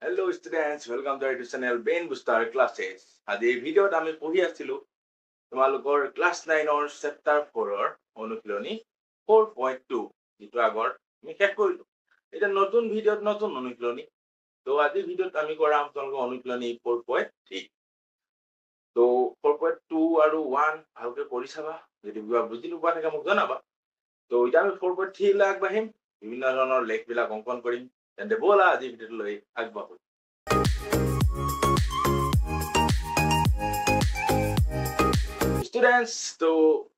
Hello students, welcome to our channel Brain Booster Classes. আজি এই ভিডিঅ'ত আমি পঢ়ি আছিলো তোমালোকৰ ক্লাছ 9ৰ চেপ্টাৰ 4ৰ অনুশীলনী 4.2 যেটো আগৰ আমি শেষ কৰিলো। এটা নতুন ভিডিঅ'ত নতুন অনুশীলনী। তো আজি ভিডিঅ'ত আমি কৰাম তোমালোকৰ অনুশীলনী 4.3। তো 4.2 আৰু 1 ভালকৈ কৰি চাবা। যদি কিবা বুজি নোপোৱা থাকে মোক জনাবা। তো এতিয়া আমি 4.3 লৈ আগবাঢ়িম। বিভিন্ন ধৰণৰ লেখবিলাক অংকন কৰিম। তেন্তে ব'লা আজি ভিডিঅ'লৈ আগবাঢ়ো। Students, তো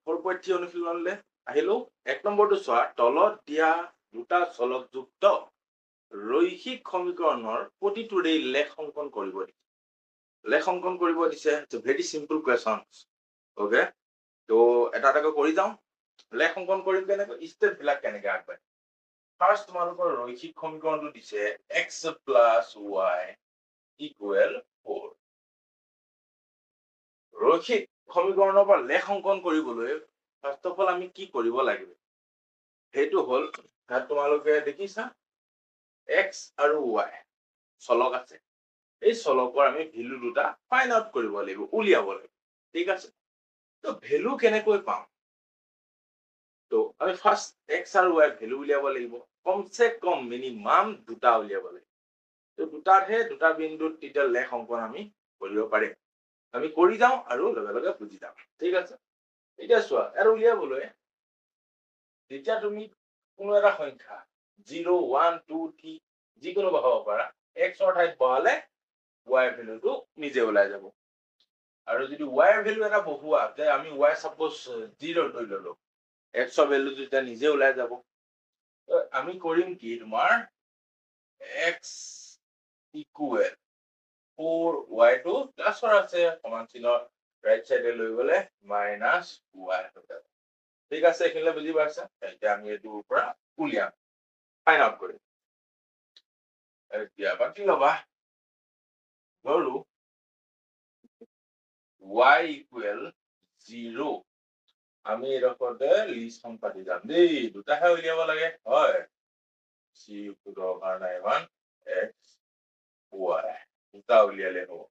4.3 অনুশীলনলে আহিলো। এক নম্বৰটো চোৱা, তলত দিয়া দুটা চলকযুক্ত ৰৈখিক সমীকৰণৰ প্ৰতিটোৰে লেখ অংকন কৰিব দিছে। লেখ অংকন কৰিব দিছে। It's very simple questions. Okay, তো এটা এটাকৈ কৰি যাওঁ। লেখ অংকন কৰিম কেনেকৈ, ষ্টেপবিলাক কেনেকৈ আগবাঢ়িম। ফাৰ্ষ্ট তোমালোকৰ ৰৈখিক সমীকৰণটো দিছে x + y = 4। ৰৈখিক সমীকৰণৰ পৰা লেখ অংকন কৰিবলৈ ফাৰ্ষ্ট অফ অল আমি কি কৰিব লাগিব, সেইটো হ'ল তাত তোমালোকে দেখিছা x আৰু y চলক আছে। এই চলকৰ আমি ভ্যালু দুটা ফাইন্ড আউট কৰিব লাগিব, উলিয়াব লাগিব। ঠিক আছে, তো ভ্যালু কেনেকৈ পাম, তো আমি ফাৰ্ষ্ট x আৰু y ভ্যালু উলিয়াব লাগিব। কমসে কম মিনিমাম দুটা উলিয়াব লাগিব। তো দুটাহে দুটা বিন্দুত তেতিয়া লেখ অংকন আমি কৰিব পাৰিম। আমি কৰি যাওঁ আৰু লগে লগে বুজি যাম। ঠিক আছে, এতিয়া চোৱা, আৰু উলিয়াবলৈ যেতিয়া তুমি কোনো এটা সংখ্যা 0 1 2 3 যিকোনো বহাব পাৰা, x ৰ ঠাইত বহালে y ভ্যালুটো নিজে ওলাই যাব। আৰু যদি y ৰ ভ্যালু এটা বহুৱা, যে আমি y সাপোজ 0 ধৰি ললো, x ৰ ভ্যালু যেতিয়া নিজে ওলাই যাব। আমি কৰিম কি, তোমাৰ x = 4, y টো প্লাসৰ আছে, সমান চিহ্নৰ ৰাইট সাইডে লৈ গলে মাইনাস y হৈ যাব। ঠিক আছে, এখিলে বুজি পাইছা। এতিয়া আমি এটোৰ পৰা উলিয়াম, ফাইন্ড আউট কৰিম। এতিয়া বাকি লবা, ধৰো y = 0। আমি এডখৰতে লিষ্টখন পাতি যাম দেই, দুটাহে উলিয়াব লাগে। হয়, c দৰকাৰ নাই ইমান, x y দুটা উলিয়ালে হ'ব।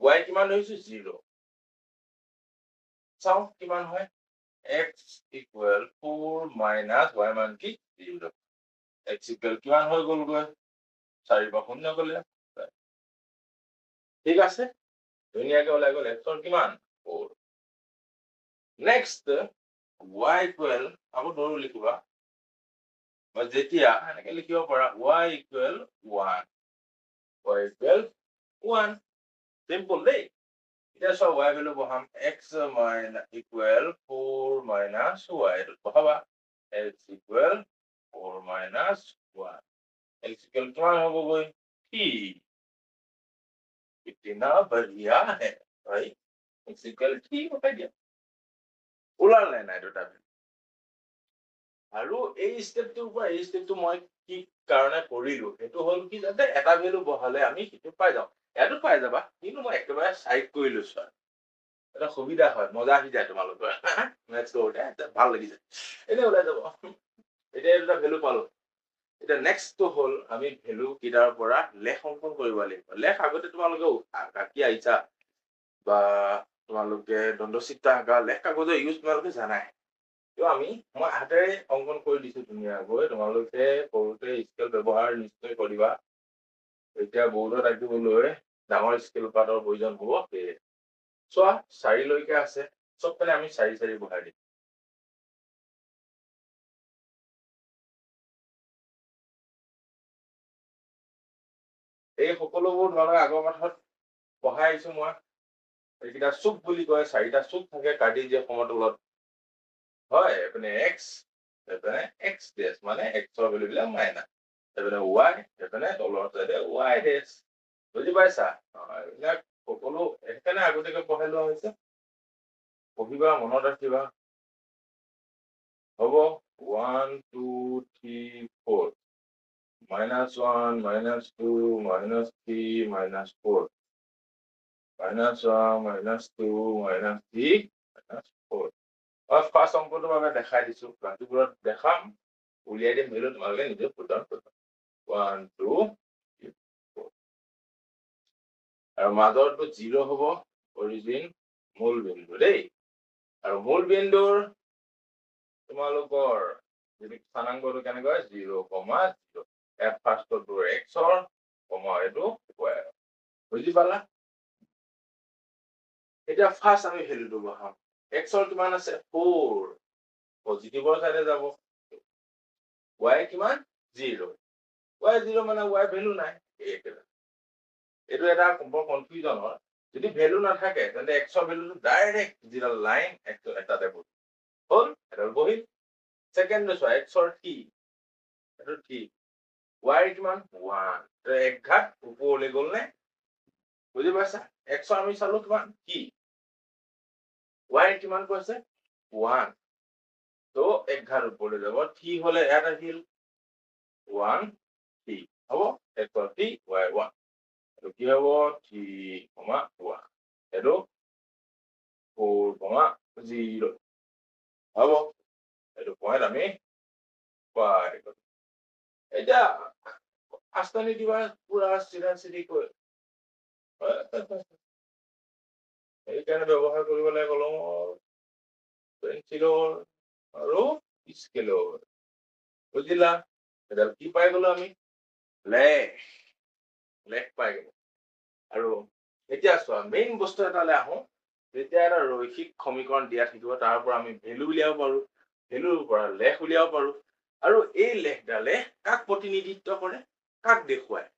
y কিমান ধৰিছো 0, চাও কিমান হয়। x = 4 minus y মান কি 0। x = কিমান হৈ গ'লগৈ, 4 পৰা 0 গ'লে। ঠিক আছে, ধুনীয়াকে ওলাই গ'ল x ৰ কিমান 4। নেক্সট y = আকৌ ধৰো লিখিবা, যেতিয়া এনেকে লিখিব পাৰা y = 1, y = 1, সিম্পল দেই। এতিয়া চোৱা y ভ্যালু বহাম, x = 4 minus y এটো বহাবা, x = 4 minus 1, x = কিমান হ'বগৈ 3। कितना बढ़िया है भाई, x = 3 বহাই দিয়া, ওলালে নাই দুটা। আৰু এই স্টেপটোৰ পৰা এই স্টেপটো মই কি কাৰণে কৰিলো, সেইটো হ'ল কি, যাতে এটা ভ্যালু বহালে আমি সেইটো পাই যাওঁ। ইয়াতো পাই যাবা, কিন্তু মই একেবাৰে সাইড কৰি লৈছো। এটা সুবিধা হয়, মজা আহি যায় তোমালোকৰ মেথছ কৰোতে, ভাল লাগি যায়। এনে ওলাই যাব। এতিয়া এটা ভ্যালু পালো। এতিয়া নেক্সটটো হ'ল আমি ভ্যালু কিটাৰ পৰা লেখ অংকন কৰিব লাগিব। লেখ আগতে তোমালোকে আঁকি আহিছা, বা তোমালোকে দণ্ডচিত্ৰ আঁকা লেখ কাগজৰ ইউজ তোমালোকে জানাই। তো মই হাতেৰে অংকন কৰি দিছো ধুনীয়াকৈ, তোমালোকে কৰোতে স্কেল ব্যৱহাৰ নিশ্চয় কৰিবা। এতিয়া বৰ্ডত আঁকিবলৈ ডাঙৰ স্কেল পাতৰ প্ৰয়োজন হ'ব। চোৱা 4 লৈকে আছে, চব ফালে আমি 4 4 বহাই দিম। এই সকলোবোৰ তোমালোকে আগৰ পাঠত পঢ়াই আহিছো মই। এইকেইটা চুক বুলি কয়, 4টা চুক থাকে কাৰ্টেছিয়ান সমতলত। হয়, এপিনে x, এপিনে x ডেছ, মানে x ৰ ভ্যালু বিলাক মাইনাস, এপিনে y, এপিনে তলৰ সাইডে y ডেছ। বুজি পাইছা? এইবিলাক সকলো এখানে আগতীয়াকৈ পঢ়াই লোৱা হৈছে, পঢ়িবা, মনত ৰাখিবা। হ'ব 1 2 3 4, -1 -2 -3 -4, -1 -2 -3 -4। ফাৰ্ষ্ট অংকটোৰ বাবে দেখাই দিছো, বাকীবোৰত দেখাম, উলিয়াই দিম ভ্যালু, তোমালোকে নিজে পুট ডাউন কৰিবা। 1 2 3 4। আৰু মাজৰটো 0 হ'ব অৰিজিন মূল বিন্দু দেই আৰু মূল বিন্দুৰ তোমালোকৰ যদি স্থানাংকটো কেনেকৈ 0,0 ইয়াত ফাৰ্ষ্টটো এক্সৰ কমা এইটো y বুজি পালা এতিয়া ফাৰ্ষ্ট আমি ভ্যালুটো বহাম এক্সৰ কিমান আছে 4 পজিটিভৰ সাইডে যাব y কিমান 0 y 0 মানে y ভ্যালু নাই এইটো এটা বৰ কনফিউজনৰ যদি ভ্যালু নাথাকে তেন্তে এক্সৰ ভ্যালুটো ডাইৰেক্ট যিটা লাইন এটাতে বহিল হল এটা বহিল সেকেন্ড চোৱা এক্সৰ কি এইটো কি y কিমান 1 এক ঘাত ওপৰলৈ গ'ল নে বুজি পাইছা এক্সৰ আমি চালো কিমান কি y কিমান কৈছে 1 তো এক ঘাত ওপৰলৈ যাব কি হলে ইয়াত আহিল 1 t হ'ব এক্সৰ t y 1 এইটো কি হ'ব 3,1 এইটো 4,0 হ'ব এইটো পইণ্ট আমি পাই গ'লো এতিয়া আস্তানি দিবা পুৰা চিধা চিধি কৈ এইকাৰণে ব্যৱহাৰ কৰিব লাগে কলমৰ পেঞ্চিলৰ আৰু স্কেলৰ বুজিলা এডাল কি পাই গলো আমি লেখ পাই গলো আৰু এতিয়া চোৱা মেইন বস্তু এটালৈ আহো যেতিয়া এটা ৰৈখিক সমীকৰণ দিয়া থাকিব তাৰ পৰা আমি ভ্যালু উলিয়াব পাৰো ভ্যালুৰ পৰা লেখ উলিয়াব পাৰো আৰু এই লেখডালে কাক প্ৰতিনিধিত্ব কৰে কাক দেখুৱায়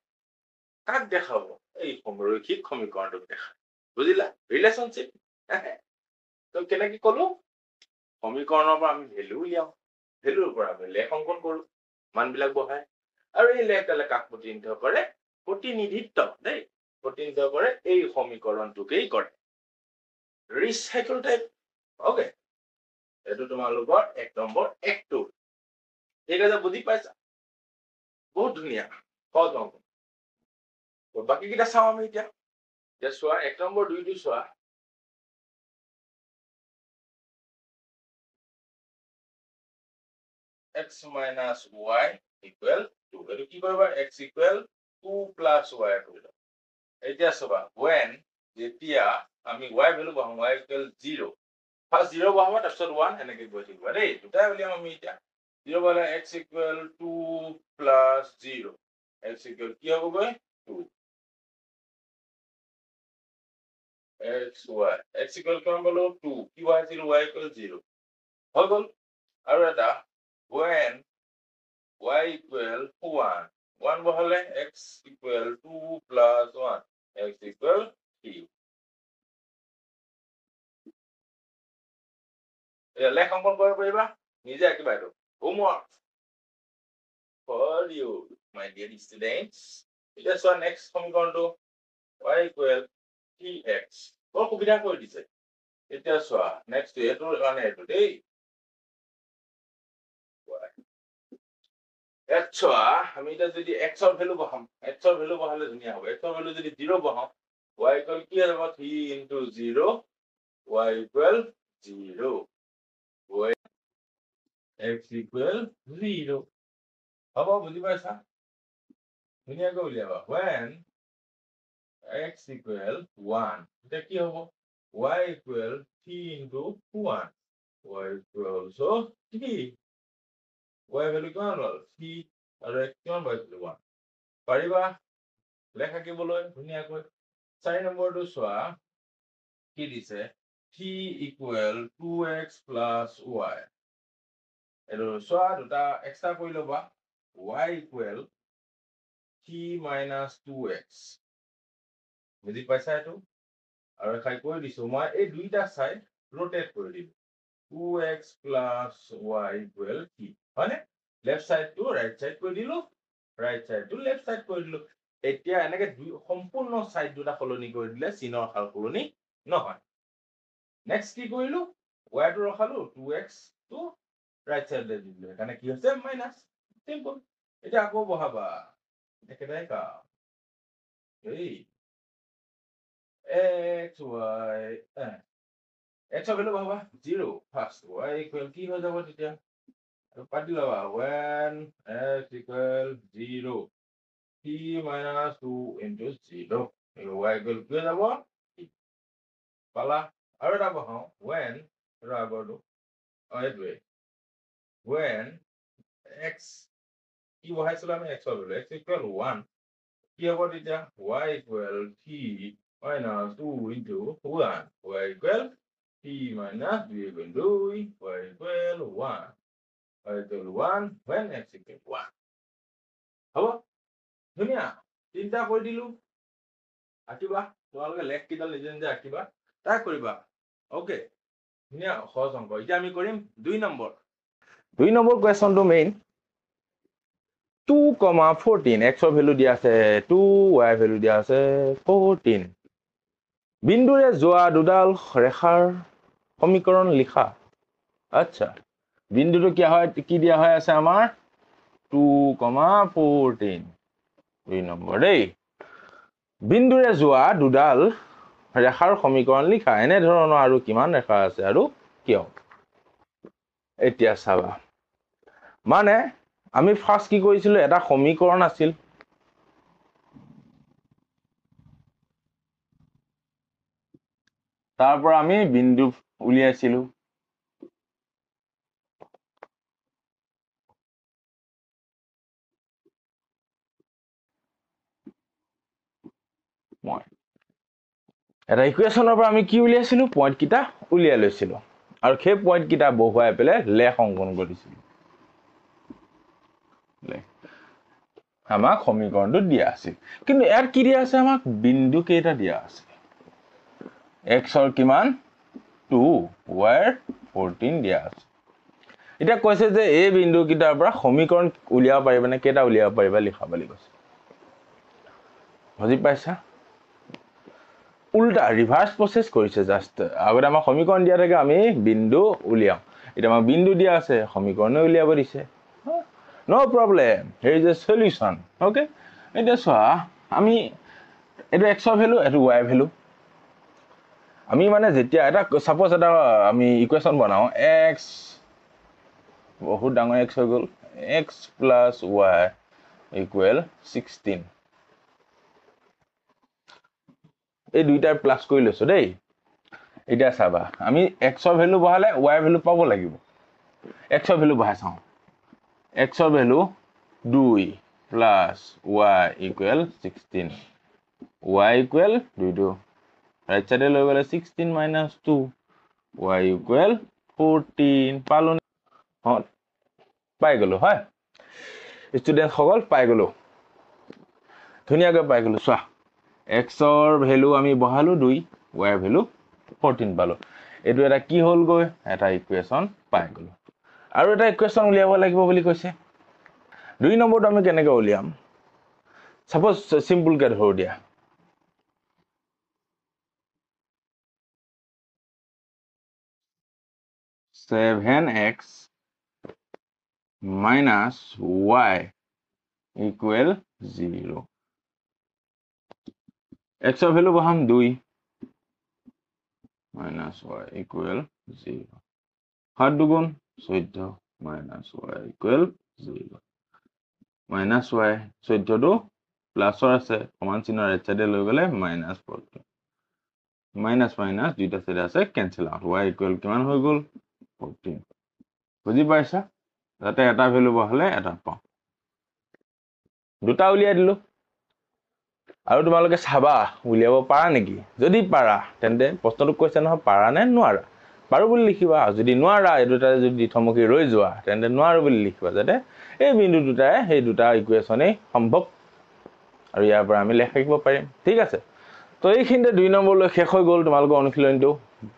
কাক দেখাব এই ৰৈখিক সমীকৰণটোক দেখায় বুজিলা ৰিলেশনশ্বিপ তো কেনেকে কলো সমীকৰণৰ পৰা আমি ভ্যালু উলিয়াও ভ্যালুৰ পৰা আমি লেখ অংকন কৰো মানবিলাক বহাই আৰু এই লেখডালে কাক প্ৰতিনিধিত্ব কৰে প্ৰতিনিধিত্ব দেই প্ৰতিনিধিত্ব কৰে এই সমীকৰণটোকেই কৰে ৰিচাইকেল টাইপ ওকে এইটো তোমালোকৰ 1 নম্বৰ 1টো ঠিক আছে বুজি পাইছা বহুত ধুনীয়া সহজ অংক বাকি কেইটা চাওঁ আমি এতিয়া চোৱা 1 নম্বৰ 2টো চোৱা x minus y equal 2 এইটো কি কৰিবা x equal 2 plus y কৰিবা এতিয়া চাবা when যেতিয়া আমি y ভ্যালু বহাম y equal 0 ফার্স্ট 0 বহাব তাৰপিছত 1 এনেকৈ গৈ থাকিবা দেই দুটাই উলিয়াম আমি এতিয়া 0 বহালে x equal 2 plus 0 x equal কি হ'বগৈ 2 x y x equal কিমান পালো 2 কি বহাইছিল y equal 0 হৈ গ'ল আৰু এটা when y equal 1 1 বহালে x equal 2 plus 1 x equal 3 লেখ অংকন কৰিব পাৰিবা নিজে আঁকিবা এইটো homework for you my dear students এতিয়া চোৱা নেক্সট সমীকৰণটো y equal 3x বৰ সুবিধা কৰি দিছে এতিয়া চোৱা নেক্সট এইটো মানে এইটো দেই চোৱা আমি এতিয়া যদি x ৰ ভ্যালু বহাম x ৰ ভ্যালু বহালে ধুনীয়া হ'ব x ৰ ভ্যালু যদি 0 বহাম y equal কি হ'ব 3 into 0 y equal 0 y x equal 0 হ'ব বুজি পাইছা ধুনীয়াকৈ উলিয়াবা when x equal 1 এটা কি হ'ব y equal 3 into 1 y equal also 3 y value কিমান হ'ল 3 আৰু x কিমান পাইছিলো 1 পাৰিবা লেখ আঁকিবলৈ ধুনীয়াকৈ 4 নম্বৰটো চোৱা কি দিছে 3 equal 2x plus y এইটো চোৱা দুটা এক্সট্ৰা কৰি ল'বা y equal 3 minus 2x বুজি পাইছা এইটো আৰু খাই কৈ দিছো মই এই দুইটা সাইড ৰোটেট কৰি দিম 2x plus y equal 3 হয়নে left side to right side কৰি দিলো right side to left side কৰি দিলো এতিয়া এনেকে দুই সম্পূৰ্ণ সাইড দুটা সলনি কৰি দিলে চিনৰ সাল সলনি নহয় নেক্সট কি কৰিলো y টো ৰখালো 2x টু রাইট সাইড দি দিলো এখানে কি হৈছে মাইনাস সিম্পল এটা আকৌ বহাবা একেটাই কাম এই x y x ৰ ভ্যালু বহাবা 0 ফার্স্ট y equal কি হৈ যাব তেতিয়া পাতি লবা when x equal 0 3 minus 2 into 0 y equal কি যাব পালা আৰু এটা বহাও when আৰু আগৰটো এইটোৱে when x কি বহাইছিলো আমি x ৰ ভ্যালু x equal 1 কি হ'ব তেতিয়া y equal 3 minus 2 into 1 y equal 3 minus 2 equal 2 y equal 1 y equal 1 when x equal 1 হ'ব ধুনীয়া তিনটা কৈ দিলো আকিবা তোমালোকে লেখ কিডাল নিজে নিজে আকিবা ট্ৰাই কৰিবা ওকে ধুনীয়া সহজ অংক এতিয়া আমি কৰিম 2 নম্বৰ কোৱেশ্চনটো মেইন 2,14 x ৰ ভ্যালু দিয়া আছে 2 y ভ্যালু দিয়া আছে 14 বিন্দুৰে যোৱা দুডাল ৰেখাৰ সমীকৰণ লিখা আচ্ছা বিন্দুটো কি দিয়া হয় আছে আমাৰ 2,14 2 নম্বৰ দেই বিন্দুৰে যোৱা দুডাল ৰেখাৰ সমীকৰণ লিখা এনে ধৰণৰ আৰু কিমান ৰেখা আছে আৰু কিয় এতিয়া চাবা মানে আমি ফাৰ্স্ট কি কৰিছিলো এটা সমীকৰণ আছিল তাৰ পৰা আমি বিন্দু উলিয়াইছিলো মই এটা ইকুৱেশ্যনৰ পৰা আমি কি উলিয়াইছিলো পইণ্ট কিটা উলিয়াই লৈছিলো আৰু সেই পইণ্ট কিটা বহুৱাই পেলাই লেখ অংকন কৰিছিলো আমাক সমীকৰণটো দিয়া আছিল কিন্তু ইয়াত কি দিয়া আছে আমাক বিন্দু কেইটা দিয়া আছে x ৰ কিমান 2 y 14 দিয়া আছে এটা কৈছে যে এই বিন্দু কিটাৰ পৰা সমীকৰণ উলিয়াব পাৰিবা নে কেটা উলিয়াব পাৰিবা লিখা বুলি কৈছে বুজি পাইছা উল্টা ৰিভাৰ্স প্ৰসেস কৰিছে জাস্ট আগতে আমাৰ সমীকৰণ দিয়া থাকে আমি বিন্দু উলিয়াম এটা আমাৰ বিন্দু দিয়া আছে সমীকৰণে উলিয়াব দিছে নো problem here is a solution okay এটা চোৱা আমি এটা x ৰ ভ্যালু এটা y ভ্যালু আমি মানে যেতিয়া এটা সাপোজ এটা আমি ইকুৱেশ্যন বনাও x বহুত ডাঙৰ x হৈ গল x plus y equal 16 এই দুইটাৰ প্লাস কৰি লৈছো দেই এটা চাবা আমি x ৰ ভ্যালু বহালে y ভ্যালু পাব লাগিব x ৰ ভ্যালু বহাই চাও x ৰ value 2 plus y equal 16 y equal 2 right side লৈ গলে 16 minus 2 y equal 14 পালো পাই গলো হয় স্টুডেন্ট সকল পাই গলো ধুনিয়াকৈ পাই গলো চোৱা x ৰ ভ্যালু আমি বহালো 2 y ৰ ভ্যালু 14 পালো এটো এটা কি হল গৈ এটা ইকুৱেশ্যন পাই গলো আৰু এটা ইকুৱেশ্যন উলিয়াব লাগিব বুলি কৈছে 2 নম্বৰটো আমি কেনেকৈ উলিয়াম সাপোজ সিম্পল কে ধৰো দিয়া (7x minus y equal 0) x ৰ ভ্যালু বহাম 2 minus y equal 0 হাত দুগুণ 14 minus y equal 0 minus y 14 টো প্লাসৰ আছে সমান চিহ্ন ৰাইট সাইডে লৈ গলে minus 14 minus minus দুইটা সাইডে আছে ক্যান্সেল আউট y equal কিমান হৈ গল 14 বুজি পাইছা যাতে এটা ভ্যালু বহালে এটা পাও দুটা উলিয়াই দিলো আৰু তোমালোকে চাবা উলিয়াব পাৰা নেকি যদি পাৰা তেন্তে প্ৰশ্নটো কৈছে নহয় পাৰা নে নোৱাৰা পাৰো বুলি লিখিবা যদি নোৱাৰা এই দুটা যদি থমকি ৰৈ যোৱা তেন্তে নোৱাৰো বুলি লিখিবা যাতে এই বিন্দু দুটাই সেই দুটা ইকুৱেশ্যনে সম্ভৱ আৰু ইয়াৰ পৰা আমি লেখ লিখিব পাৰিম ঠিক আছে তো এইখিনিতে 2 নম্বৰলৈ শেষ হৈ গল তোমালোকৰ অনুশীলনটো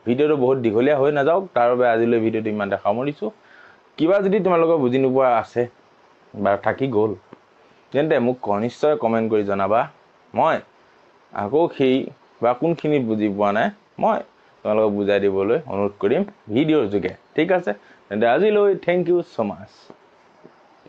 ভিডিওটো বহুত দীঘলীয়া হৈ নাযাওক তাৰ বাবে আজিলৈ ভিডিওটো ইমান দেখা সামৰিছো কিবা যদি তোমালোকৰ বুজি নোপোৱা আছে বা থাকি গল তেন্তে মোক নিশ্চয় কমেন্ট কৰি জনাবা মই আকৌ সেই বা কোনখিনি বুজি পোৱা নাই মই তোমালোকক বুজাই দিবলৈ অনুৰোধ কৰিম ভিডিওৰ যোগে ঠিক আছে তেন্তে আজিলৈ থ্যাংক ইউ সো মাচ